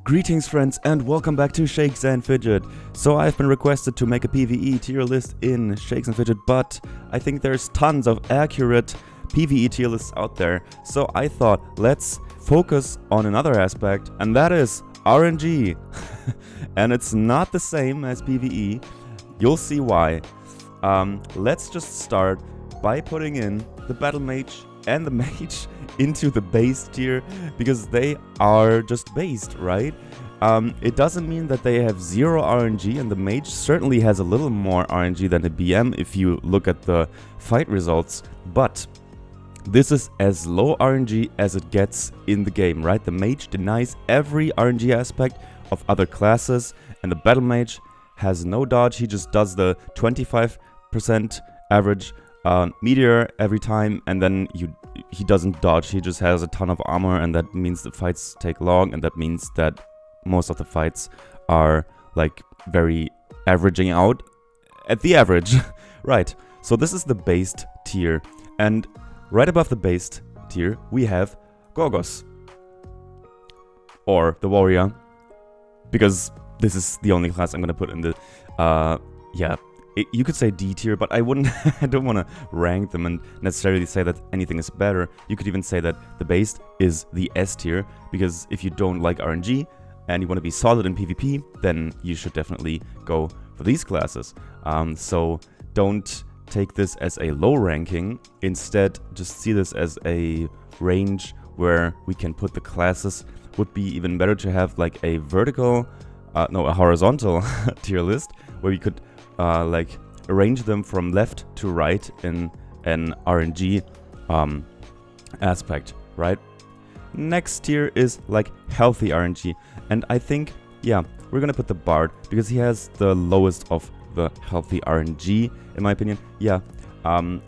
Greetings friends and welcome back to Shakes and Fidget. So I've been requested to make a PvE tier list in Shakes and Fidget, but I think there's tons of accurate PvE tier lists out there. So I thought let's focus on another aspect, and that is RNG. And it's not the same as PvE. You'll see why. Let's just start by putting in the Battle Mage and the Mage into the base tier, because they are just based, right? It doesn't mean that they have zero RNG, and the Mage certainly has a little more RNG than the BM if you look at the fight results, but this is as low RNG as it gets in the game, right? The Mage denies every RNG aspect of other classes, and the Battle Mage has no dodge. He just does the 25% average meteor every time, and then he doesn't dodge. He just has a ton of armor, and that means the fights take long, and that means that most of the fights are like very averaging out at the average. Right, so this is the based tier, and right above the based tier we have Gorgos, or the warrior, because this is the only class I'm gonna put in the you could say D tier, but I wouldn't. I don't want to rank them and necessarily say that anything is better. You could even say that the base is the S tier, because if you don't like RNG and you want to be solid in PvP, then you should definitely go for these classes. So don't take this as a low ranking. Instead, just see this as a range where we can put the classes. Would be even better to have like a a horizontal tier list where you could like arrange them from left to right in an RNG aspect, right? Next tier is like healthy RNG, and I think, yeah, we're gonna put the Bard because he has the lowest of the healthy RNG, in my opinion. Yeah,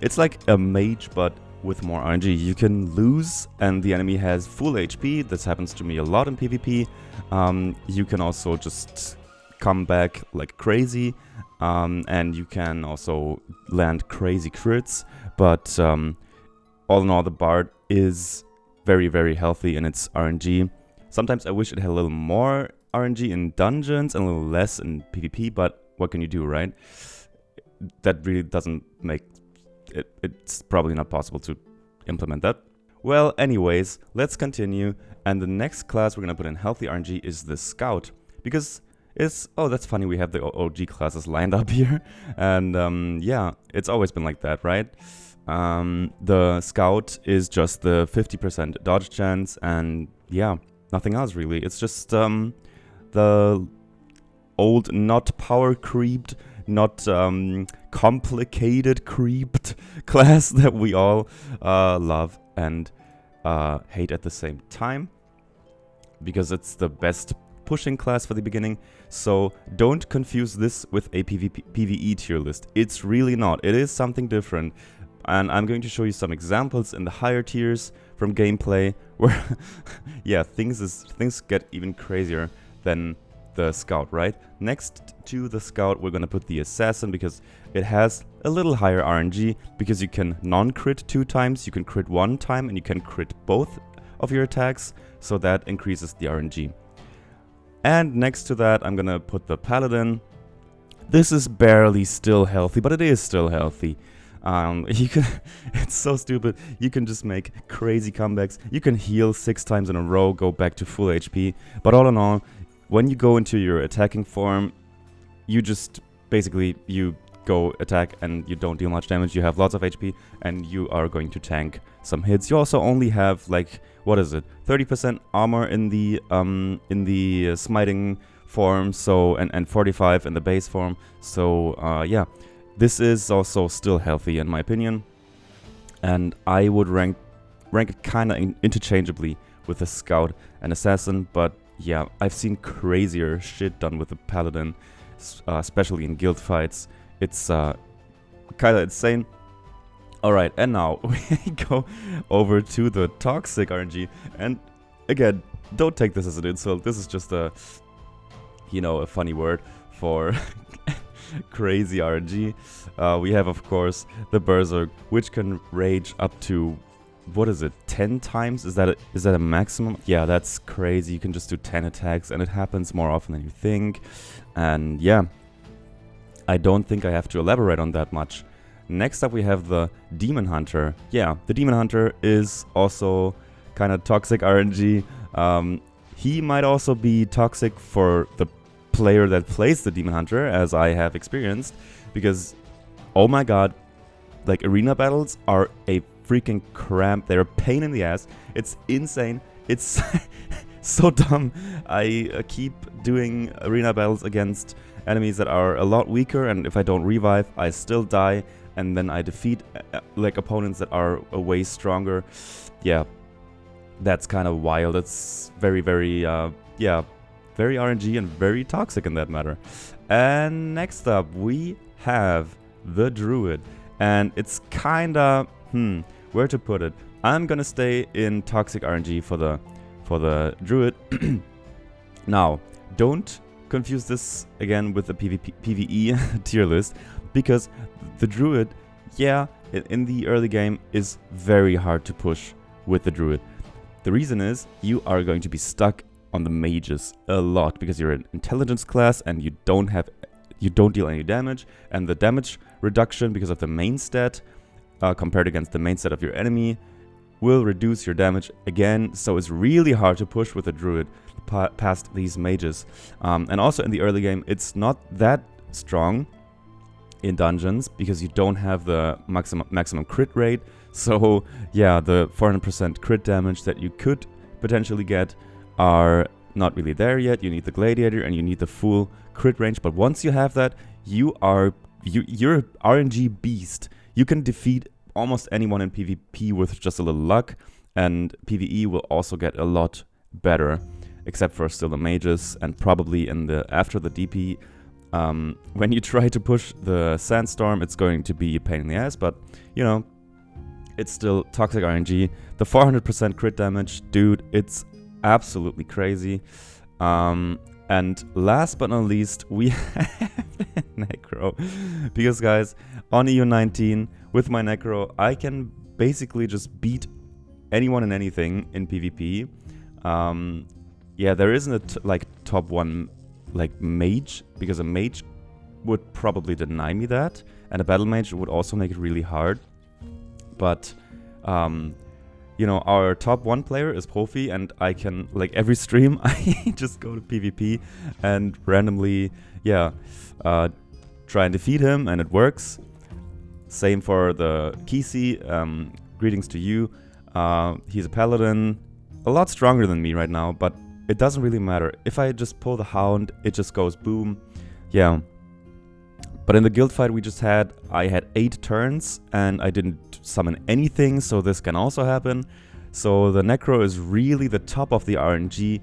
it's like a mage but with more RNG. You can lose and the enemy has full HP. This happens to me a lot in PvP. You can also just come back like crazy, and you can also land crazy crits, but all in all, the Bard is very, very healthy in its RNG. Sometimes I wish it had a little more RNG in dungeons and a little less in PvP, but what can you do, right? That really doesn't make it, it's probably not possible to implement that. Well, anyways, let's continue, and the next class we're gonna put in healthy RNG is the Scout, because that's funny, we have the OG classes lined up here, and yeah, it's always been like that, right? The Scout is just the 50% dodge chance, and yeah, nothing else really. It's just the old, not power creeped, not complicated creeped class that we all love and hate at the same time, because it's the best pushing class for the beginning. So don't confuse this with a PvE tier list. It's really not. It is something different, and I'm going to show you some examples in the higher tiers from gameplay where yeah, things get even crazier than the Scout, right? Next to the Scout we're gonna put the Assassin, because it has a little higher RNG, because you can non-crit 2 times, you can crit 1 time, and you can crit both of your attacks, so that increases the RNG. And next to that, I'm gonna put the Paladin. This is barely still healthy, but it is still healthy. You can, it's so stupid. You can just make crazy comebacks. You can heal 6 times in a row, go back to full HP. But all in all, when you go into your attacking form, you just basically, you go attack and you don't deal much damage. You have lots of HP and you are going to tank some hits. You also only have like, what is it, 30% armor in the smiting form, so and 45 in the base form. So yeah, this is also still healthy in my opinion, and I would rank it kind of interchangeably with the Scout and Assassin. But yeah, I've seen crazier shit done with the Paladin, especially in guild fights. It's kind of insane. Alright, and now we go over to the toxic RNG, and again, don't take this as an insult. This is just a, you know, a funny word for crazy RNG. We have, of course, the Berserk, which can rage up to what is it, 10 times? Is that a maximum? Yeah, that's crazy. You can just do 10 attacks, and it happens more often than you think. And yeah, I don't think I have to elaborate on that much. Next up, we have the Demon Hunter. Yeah, the Demon Hunter is also kind of toxic RNG. He might also be toxic for the player that plays the Demon Hunter, as I have experienced, because, oh my god, like, arena battles are a freaking cramp. They're a pain in the ass. It's insane. It's so dumb. I keep doing arena battles against enemies that are a lot weaker, and if I don't revive, I still die, and then I defeat like opponents that are way stronger. Yeah, that's kind of wild. It's very, very, yeah, very RNG and very toxic in that matter. And next up, we have the Druid, and it's kinda, where to put it? I'm gonna stay in toxic RNG for the Druid. Now, don't confuse this again with the PvE tier list, because the Druid, yeah, in the early game is very hard to push with the Druid. The reason is you are going to be stuck on the mages a lot because you're an intelligence class and you don't deal any damage, and the damage reduction because of the main stat compared against the main stat of your enemy will reduce your damage again, so it's really hard to push with the Druid past these mages. And also in the early game, it's not that strong in dungeons because you don't have the maximum crit rate. So yeah, the 400% crit damage that you could potentially get are not really there yet. You need the Gladiator and you need the full crit range, but once you have that, you're an RNG beast. You can defeat almost anyone in PvP with just a little luck, and PvE will also get a lot better, except for still the mages, and probably after the DP, when you try to push the Sandstorm, it's going to be a pain in the ass, but you know, it's still toxic RNG. The 400% crit damage, dude, it's absolutely crazy. And last but not least, we have the Necro. Because guys, on EU19, with my Necro, I can basically just beat anyone and anything in PvP. Yeah, there isn't a top one mage, because a mage would probably deny me that, and a battle mage would also make it really hard. But you know, our top one player is Profi, and I can, like, every stream I just go to PvP and randomly, yeah, try and defeat him, and it works. Same for the Kisi. Greetings to you. He's a paladin, a lot stronger than me right now, but it doesn't really matter. If I just pull the Hound, it just goes boom. Yeah. But in the guild fight we just had, I had 8 turns and I didn't summon anything, so this can also happen. So the Necro is really the top of the RNG.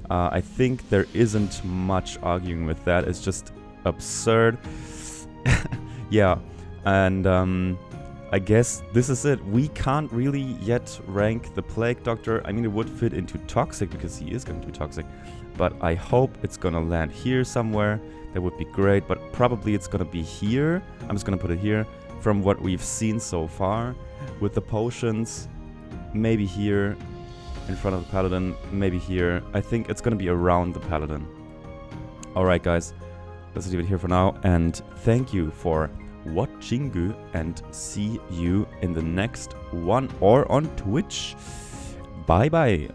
I think there isn't much arguing with that. It's just absurd. Yeah, and I guess this is it. We can't really yet rank the Plague Doctor. I mean, it would fit into Toxic because he is going to be Toxic. But I hope it's gonna land here somewhere. That would be great, but probably it's gonna be here. I'm just gonna put it here. From what we've seen so far, with the potions, maybe here in front of the Paladin, maybe here. I think it's gonna be around the Paladin. Alright guys, let's leave it here for now, and thank you for watching, and see you in the next one or on Twitch. Bye bye.